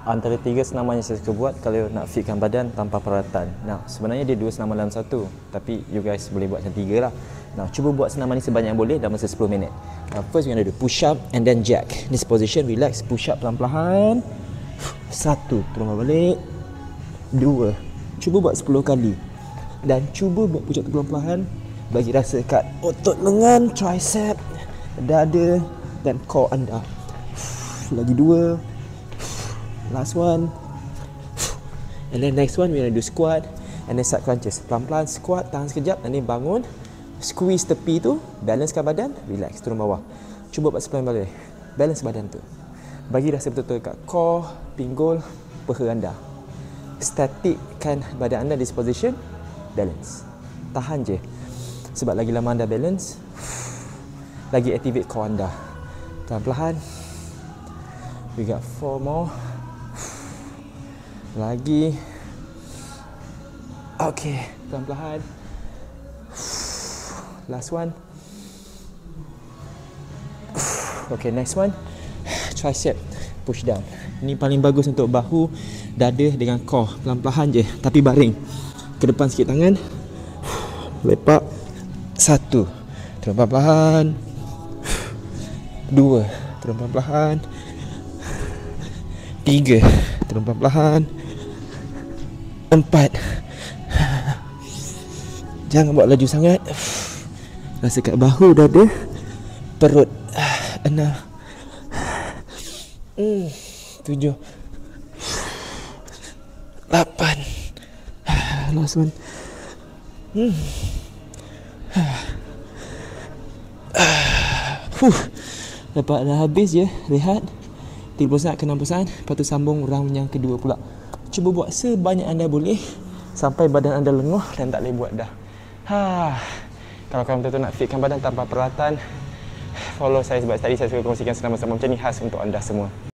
antara 3 senaman yang saya suka buat kalau nak fitkan badan tanpa peralatan. Nah, sebenarnya dia 2 senaman dalam satu, tapi you guys boleh buat macam 3 lah. Now, cuba buat senaman ni sebanyak yang boleh dalam masa 10 minit. First, we're gonna do push up and then jack. This position, relax, push up pelan-pelan. 1, turun balik. 2, cuba buat 10 kali. Dan cuba buat push up pelan-pelan, bagi rasa kat otot lengan, tricep, dada dan core anda. Lagi 2. Last one. And then next one, we're gonna do squat and then side crunches. Pelan-pelan squat, tahan sekejap, and then bangun. Squeeze tepi tu, balancekan badan, relax, turun bawah. Cuba buat 10 balik. Balance badan tu. Bagi rasa betul-betul kat core, pinggul, peha anda. Statikkan badan anda di position, balance. Tahan je. Sebab lagi lama anda balance, lagi activate core anda. Pelan-pelan. We got 4 more. Lagi. Okay, pelan-pelan. Last one. Okay, next one. Tricep push down. Ini paling bagus untuk bahu, dada dengan core. Pelan-pelan je, tapi baring. Ke depan sikit tangan. Lepak. 1, turun pelan-pelan. 2, turun pelan-pelan. 3, turun pelan-pelan. 4, jangan buat laju sangat. Rasa kat bahu, dada, perut. 6, 7, 8. Last one. Dapat dah habis je. Rehat 30 saat ke 60 saat. Lepas tu sambung round yang kedua pula. Cuba buat sebanyak anda boleh sampai badan anda lenguh dan tak boleh buat dah. Kalau kamu betul-betul nak fitkan badan tanpa peralatan, follow saya sebab tadi saya suka kongsikan senaman-senaman macam ni khas untuk anda semua.